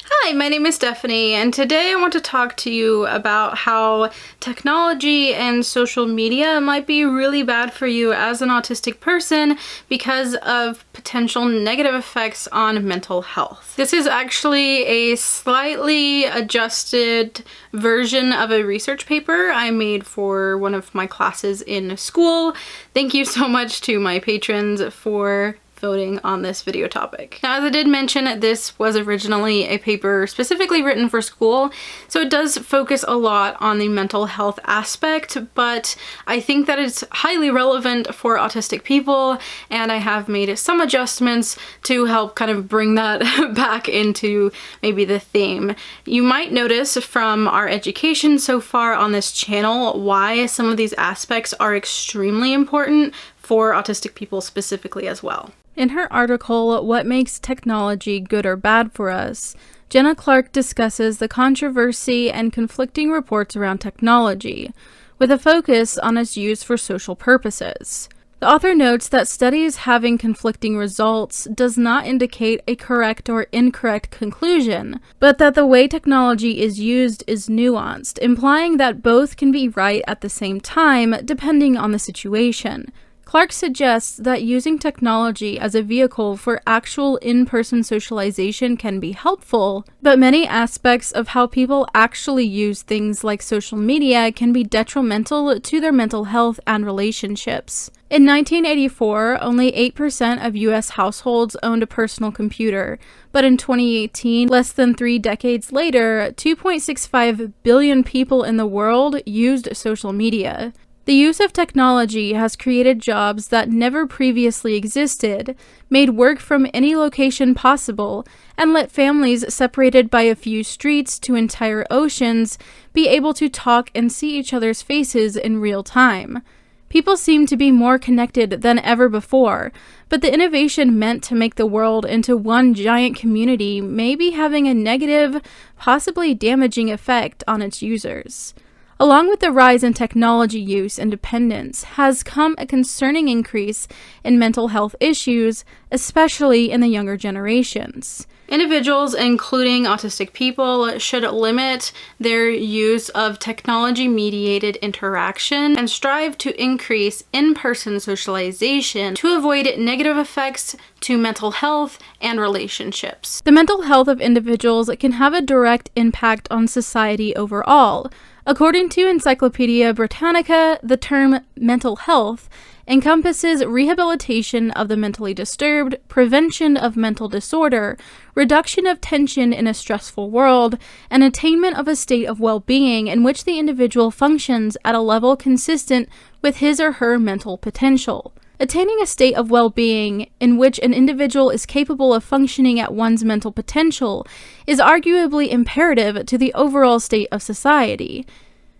Hi, my name is Bethany, and today I want to talk to you about how technology and social media might be really bad for you as an autistic person because of potential negative effects on mental health. This is actually a slightly adjusted version of a research paper I made for one of my classes in school. Thank you so much to my patrons for voting on this video topic. Now, as I did mention, this was originally a paper specifically written for school, so it does focus a lot on the mental health aspect, but I think that it's highly relevant for autistic people, and I have made some adjustments to help kind of bring that back into maybe the theme. You might notice from our education so far on this channel why some of these aspects are extremely important for autistic people specifically as well. In her article, What Makes Technology Good or Bad for Us?, Jenna Clark discusses the controversy and conflicting reports around technology, with a focus on its use for social purposes. The author notes that studies having conflicting results does not indicate a correct or incorrect conclusion, but that the way technology is used is nuanced, implying that both can be right at the same time, depending on the situation. Clark suggests that using technology as a vehicle for actual in-person socialization can be helpful, but many aspects of how people actually use things like social media can be detrimental to their mental health and relationships. In 1984, only 8% of US households owned a personal computer, but in 2018, less than 3 decades later, 2.65 billion people in the world used social media. The use of technology has created jobs that never previously existed, made work from any location possible, and let families separated by a few streets to entire oceans be able to talk and see each other's faces in real time. People seem to be more connected than ever before, but the innovation meant to make the world into one giant community may be having a negative, possibly damaging effect on its users. Along with the rise in technology use and dependence has come a concerning increase in mental health issues, especially in the younger generations. Individuals, including autistic people, should limit their use of technology-mediated interaction and strive to increase in-person socialization to avoid negative effects to mental health and relationships. The mental health of individuals can have a direct impact on society overall. According to Encyclopedia Britannica, the term mental health encompasses rehabilitation of the mentally disturbed, prevention of mental disorder, reduction of tension in a stressful world, and attainment of a state of well-being in which the individual functions at a level consistent with his or her mental potential. Attaining a state of well-being in which an individual is capable of functioning at one's mental potential is arguably imperative to the overall state of society.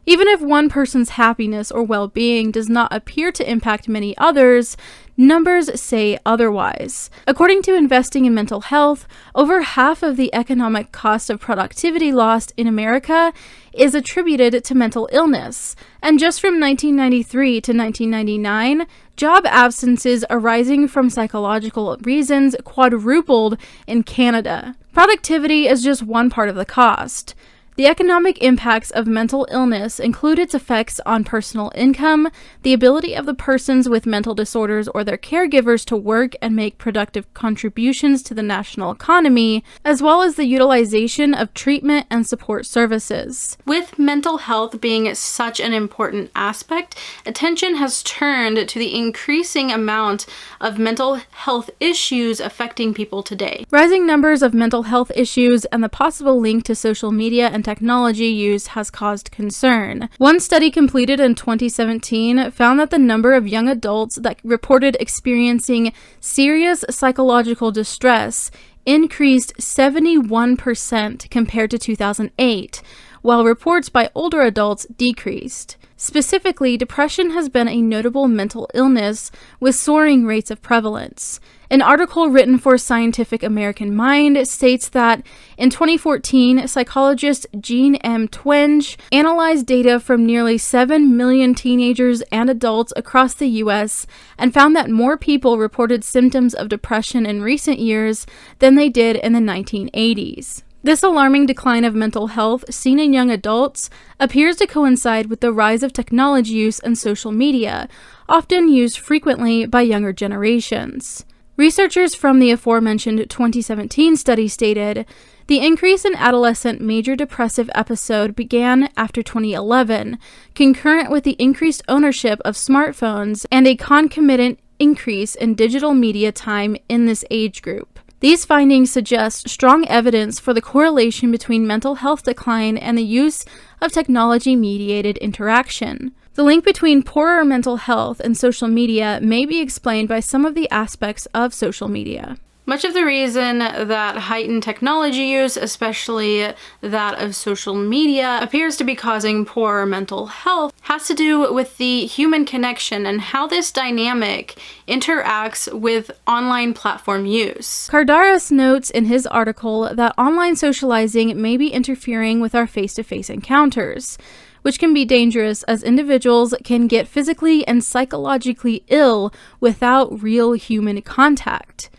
Even if one person's happiness or well-being does not appear to impact many others, numbers say otherwise. According to Investing in Mental Health, over half of the economic cost of productivity lost in America is attributed to mental illness, and just from 1993 to 1999, job absences arising from psychological reasons quadrupled in Canada. Productivity is just one part of the cost. The economic impacts of mental illness include its effects on personal income, the ability of the persons with mental disorders or their caregivers to work and make productive contributions to the national economy, as well as the utilization of treatment and support services. With mental health being such an important aspect, attention has turned to the increasing amount of mental health issues affecting people today. Rising numbers of mental health issues and the possible link to social media and technology use has caused concern. One study completed in 2017 found that the number of young adults that reported experiencing serious psychological distress increased 71% compared to 2008, while reports by older adults decreased. Specifically, depression has been a notable mental illness with soaring rates of prevalence. An article written for Scientific American Mind states that in 2014, psychologist Jean M. Twenge analyzed data from nearly 7 million teenagers and adults across the U.S. and found that more people reported symptoms of depression in recent years than they did in the 1980s. This alarming decline of mental health seen in young adults appears to coincide with the rise of technology use and social media, often used frequently by younger generations. Researchers from the aforementioned 2017 study stated, the increase in adolescent major depressive episode began after 2011, concurrent with the increased ownership of smartphones and a concomitant increase in digital media time in this age group. These findings suggest strong evidence for the correlation between mental health decline and the use of technology-mediated interaction. The link between poorer mental health and social media may be explained by some of the aspects of social media. Much of the reason that heightened technology use, especially that of social media, appears to be causing poor mental health has to do with the human connection and how this dynamic interacts with online platform use. Kardaras notes in his article that online socializing may be interfering with our face-to-face encounters, which can be dangerous as individuals can get physically and psychologically ill without real human contact.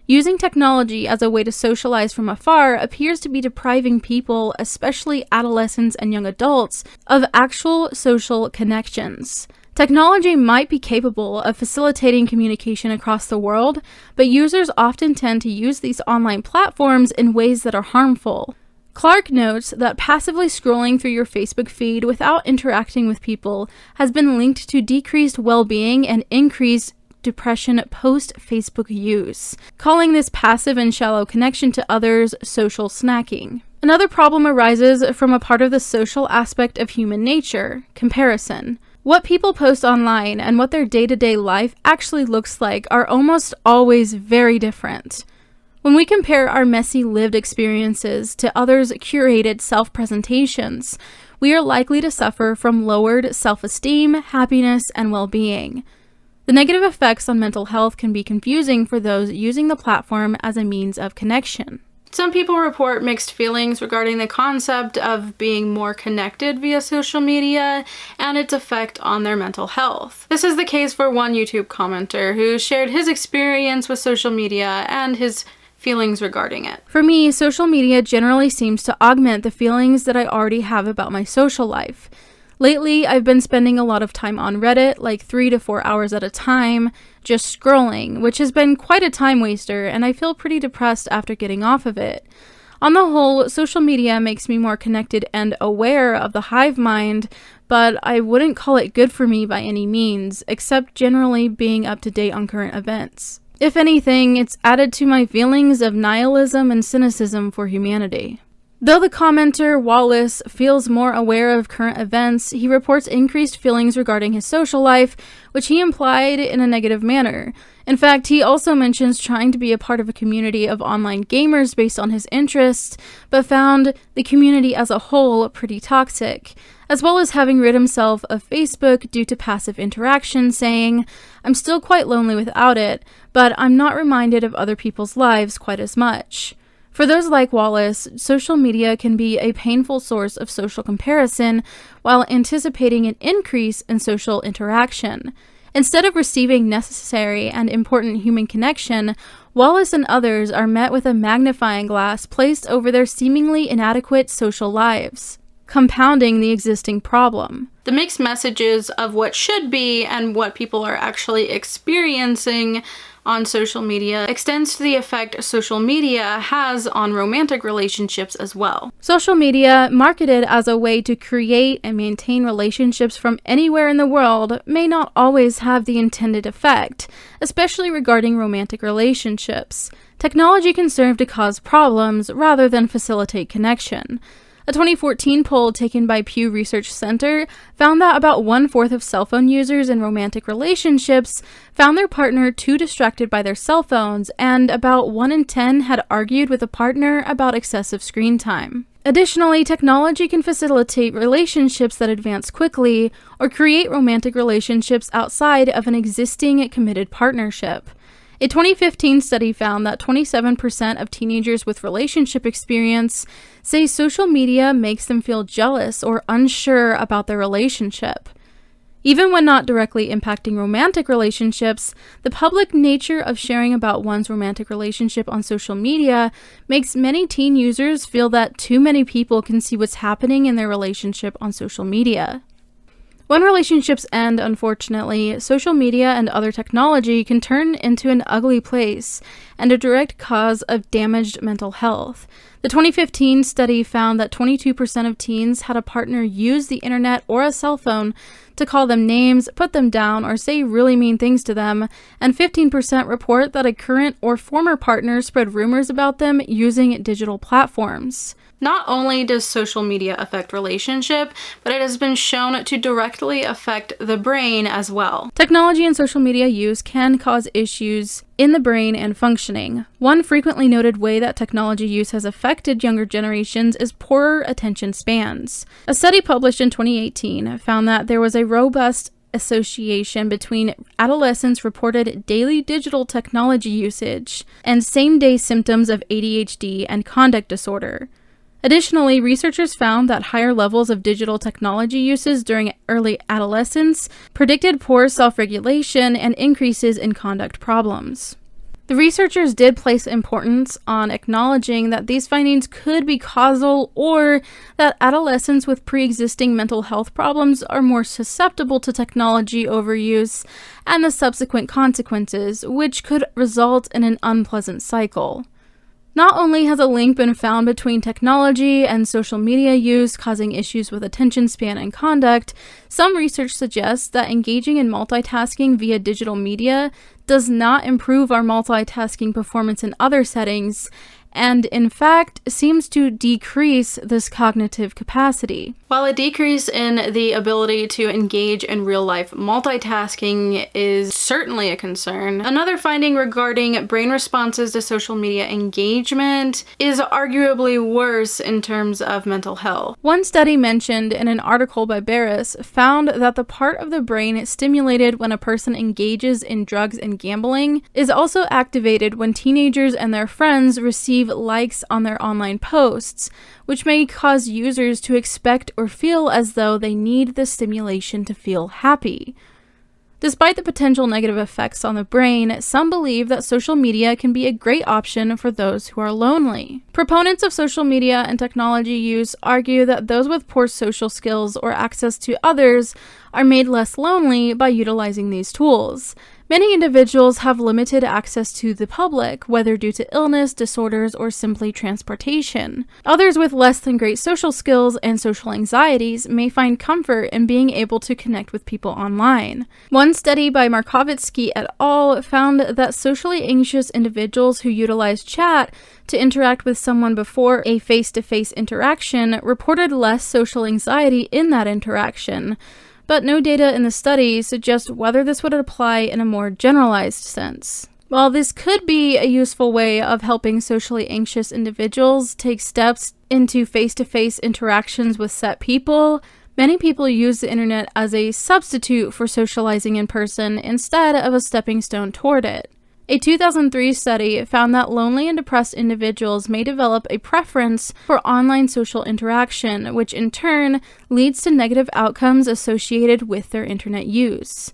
Using technology as a way to socialize from afar appears to be depriving people, especially adolescents and young adults, of actual social connections. Technology might be capable of facilitating communication across the world, but users often tend to use these online platforms in ways that are harmful. Clark notes that passively scrolling through your Facebook feed without interacting with people has been linked to decreased well-being and increased depression post-Facebook use, calling this passive and shallow connection to others social snacking. Another problem arises from a part of the social aspect of human nature, comparison. What people post online and what their day-to-day life actually looks like are almost always very different. When we compare our messy lived experiences to others' curated self-presentations, we are likely to suffer from lowered self-esteem, happiness, and well-being. The negative effects on mental health can be confusing for those using the platform as a means of connection. Some people report mixed feelings regarding the concept of being more connected via social media and its effect on their mental health. This is the case for one YouTube commenter who shared his experience with social media and his feelings regarding it. For me, social media generally seems to augment the feelings that I already have about my social life. Lately, I've been spending a lot of time on Reddit, like 3 to 4 hours at a time, just scrolling, which has been quite a time waster, and I feel pretty depressed after getting off of it. On the whole, social media makes me more connected and aware of the hive mind, but I wouldn't call it good for me by any means, except generally being up to date on current events. If anything, it's added to my feelings of nihilism and cynicism for humanity. Though the commenter, Wallace, feels more aware of current events, he reports increased feelings regarding his social life, which he implied in a negative manner. In fact, he also mentions trying to be a part of a community of online gamers based on his interests, but found the community as a whole pretty toxic, as well as having rid himself of Facebook due to passive interaction, saying, "I'm still quite lonely without it, but I'm not reminded of other people's lives quite as much." For those like Wallace, social media can be a painful source of social comparison while anticipating an increase in social interaction. Instead of receiving necessary and important human connection, Wallace and others are met with a magnifying glass placed over their seemingly inadequate social lives, compounding the existing problem. The mixed messages of what should be and what people are actually experiencing on social media extends to the effect social media has on romantic relationships as well. Social media, marketed as a way to create and maintain relationships from anywhere in the world, may not always have the intended effect, especially regarding romantic relationships. Technology can serve to cause problems rather than facilitate connection. A 2014 poll taken by Pew Research Center found that about 1/4 of cell phone users in romantic relationships found their partner too distracted by their cell phones, and about 1 in 10 had argued with a partner about excessive screen time. Additionally, technology can facilitate relationships that advance quickly or create romantic relationships outside of an existing committed partnership. A 2015 study found that 27% of teenagers with relationship experience say social media makes them feel jealous or unsure about their relationship. Even when not directly impacting romantic relationships, the public nature of sharing about one's romantic relationship on social media makes many teen users feel that too many people can see what's happening in their relationship on social media. When relationships end, unfortunately, social media and other technology can turn into an ugly place and a direct cause of damaged mental health. The 2015 study found that 22% of teens had a partner use the internet or a cell phone to call them names, put them down, or say really mean things to them, and 15% report that a current or former partner spread rumors about them using digital platforms. Not only does social media affect relationship, but it has been shown to directly affect the brain as well. Technology and social media use can cause issues in the brain and functioning. One frequently noted way that technology use has affected younger generations is poorer attention spans. A study published in 2018 found that there was a robust association between adolescents' reported daily digital technology usage and same-day symptoms of ADHD and conduct disorder. Additionally, researchers found that higher levels of digital technology uses during early adolescence predicted poor self-regulation and increases in conduct problems. The researchers did place importance on acknowledging that these findings could be causal, or that adolescents with pre-existing mental health problems are more susceptible to technology overuse and the subsequent consequences, which could result in an unpleasant cycle. Not only has a link been found between technology and social media use causing issues with attention span and conduct, some research suggests that engaging in multitasking via digital media does not improve our multitasking performance in other settings, and in fact seems to decrease this cognitive capacity. While a decrease in the ability to engage in real-life multitasking is certainly a concern, another finding regarding brain responses to social media engagement is arguably worse in terms of mental health. One study mentioned in an article by Barris found that the part of the brain stimulated when a person engages in drugs and gambling is also activated when teenagers and their friends receive likes on their online posts, which may cause users to expect or feel as though they need the stimulation to feel happy. Despite the potential negative effects on the brain, some believe that social media can be a great option for those who are lonely. Proponents of social media and technology use argue that those with poor social skills or access to others are made less lonely by utilizing these tools. Many individuals have limited access to the public, whether due to illness, disorders, or simply transportation. Others with less than great social skills and social anxieties may find comfort in being able to connect with people online. One study by Markovitsky et al. Found that socially anxious individuals who utilize chat to interact with someone before a face-to-face interaction reported less social anxiety in that interaction, but no data in the study suggests whether this would apply in a more generalized sense. While this could be a useful way of helping socially anxious individuals take steps into face-to-face interactions with set people, many people use the internet as a substitute for socializing in person instead of a stepping stone toward it. A 2003 study found that lonely and depressed individuals may develop a preference for online social interaction, which in turn leads to negative outcomes associated with their internet use.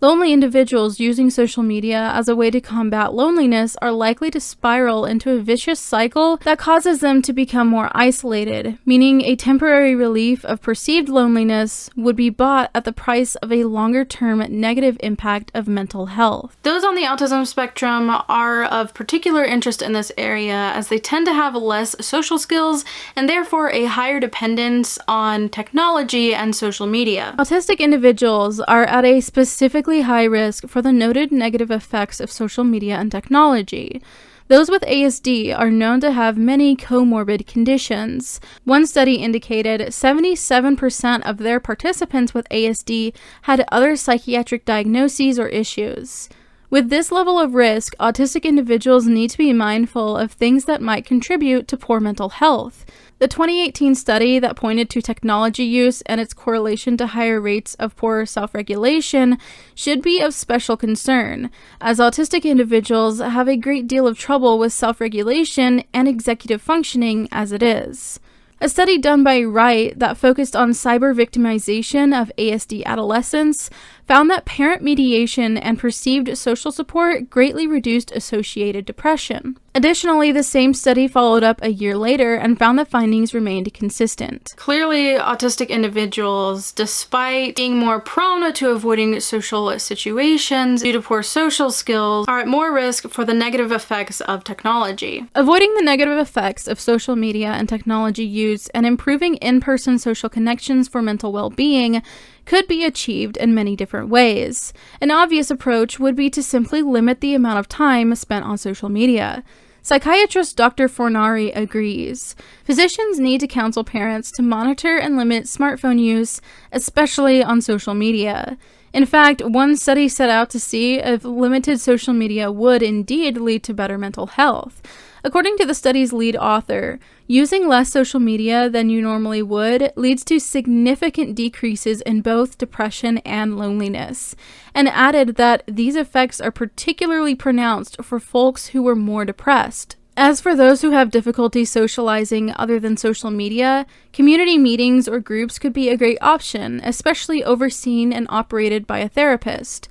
Lonely individuals using social media as a way to combat loneliness are likely to spiral into a vicious cycle that causes them to become more isolated, meaning a temporary relief of perceived loneliness would be bought at the price of a longer-term negative impact of mental health. Those on the autism spectrum are of particular interest in this area as they tend to have less social skills and therefore a higher dependence on technology and social media. Autistic individuals are at a specifically high risk for the noted negative effects of social media and technology. Those with ASD are known to have many comorbid conditions. One study indicated 77% of their participants with ASD had other psychiatric diagnoses or issues. With this level of risk, autistic individuals need to be mindful of things that might contribute to poor mental health. The 2018 study that pointed to technology use and its correlation to higher rates of poor self-regulation should be of special concern, as autistic individuals have a great deal of trouble with self-regulation and executive functioning as it is. A study done by Wright that focused on cyber victimization of ASD adolescents found that parent mediation and perceived social support greatly reduced associated depression. Additionally, the same study followed up a year later and found that findings remained consistent. Clearly, autistic individuals, despite being more prone to avoiding social situations due to poor social skills, are at more risk for the negative effects of technology. Avoiding the negative effects of social media and technology use and improving in-person social connections for mental well-being could be achieved in many different ways. An obvious approach would be to simply limit the amount of time spent on social media. Psychiatrist Dr. Fornari agrees. Physicians need to counsel parents to monitor and limit smartphone use, especially on social media. In fact, one study set out to see if limited social media would indeed lead to better mental health. According to the study's lead author, using less social media than you normally would leads to significant decreases in both depression and loneliness, and added that these effects are particularly pronounced for folks who were more depressed. As for those who have difficulty socializing other than social media, community meetings or groups could be a great option, especially overseen and operated by a therapist.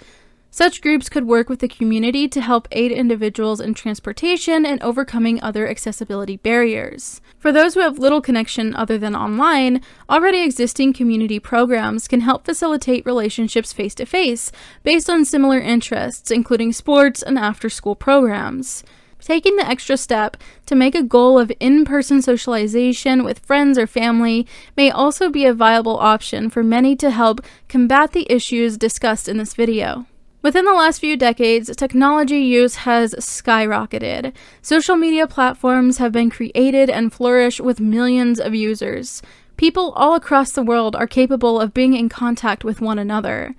Such groups could work with the community to help aid individuals in transportation and overcoming other accessibility barriers. For those who have little connection other than online, already existing community programs can help facilitate relationships face-to-face based on similar interests, including sports and after-school programs. Taking the extra step to make a goal of in-person socialization with friends or family may also be a viable option for many to help combat the issues discussed in this video. Within the last few decades, technology use has skyrocketed. Social media platforms have been created and flourish with millions of users. People all across the world are capable of being in contact with one another.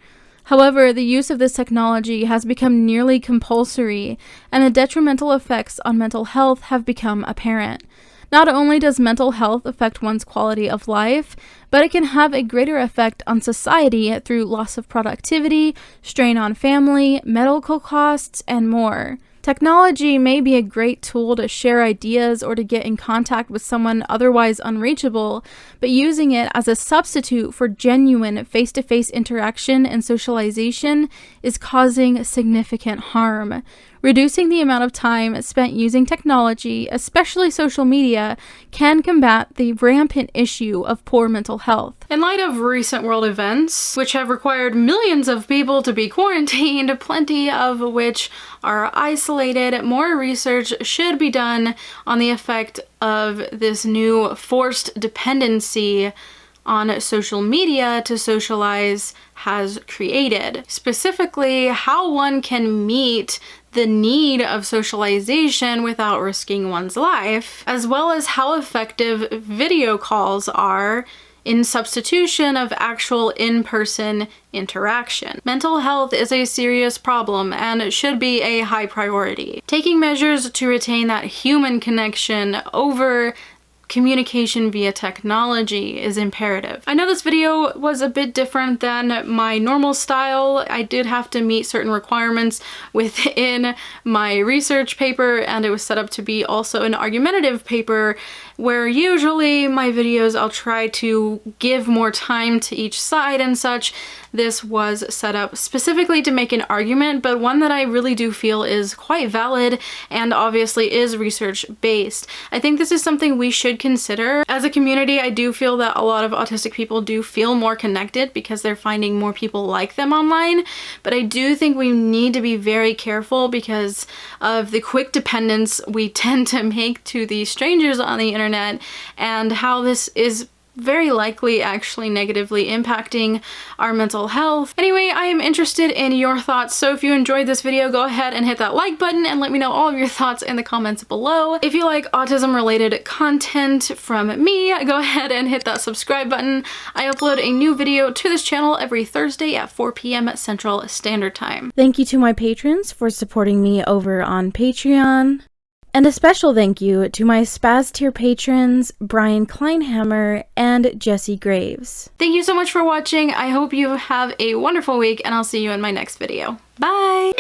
However, the use of this technology has become nearly compulsory, and the detrimental effects on mental health have become apparent. Not only does mental health affect one's quality of life, but it can have a greater effect on society through loss of productivity, strain on family, medical costs, and more. Technology may be a great tool to share ideas or to get in contact with someone otherwise unreachable, but using it as a substitute for genuine face-to-face interaction and socialization is causing significant harm. Reducing the amount of time spent using technology, especially social media, can combat the rampant issue of poor mental health. In light of recent world events, which have required millions of people to be quarantined, plenty of which are isolated, more research should be done on the effect of this new forced dependency on social media to socialize has created. Specifically, how one can meet the need of socialization without risking one's life, as well as how effective video calls are in substitution of actual in-person interaction. Mental health is a serious problem and should be a high priority. Taking measures to retain that human connection over communication via technology is imperative. I know this video was a bit different than my normal style. I did have to meet certain requirements within my research paper, and it was set up to be also an argumentative paper, where usually my videos I'll try to give more time to each side and such. This was set up specifically to make an argument, but one that I really do feel is quite valid and obviously is research-based. I think this is something we should consider. As a community, I do feel that a lot of autistic people do feel more connected because they're finding more people like them online, but I do think we need to be very careful because of the quick dependence we tend to make to the strangers on the internet and how this is very likely actually negatively impacting our mental health. Anyway, I am interested in your thoughts, so if you enjoyed this video, go ahead and hit that like button and let me know all of your thoughts in the comments below. If you like autism related content from me, go ahead and hit that subscribe button. I upload a new video to this channel every Thursday at 4 p.m. Central Standard Time. Thank you to my patrons for supporting me over on Patreon. And a special thank you to my Spaz tier patrons, Brian Kleinhammer and Jesse Graves. Thank you so much for watching. I hope you have a wonderful week, and I'll see you in my next video. Bye!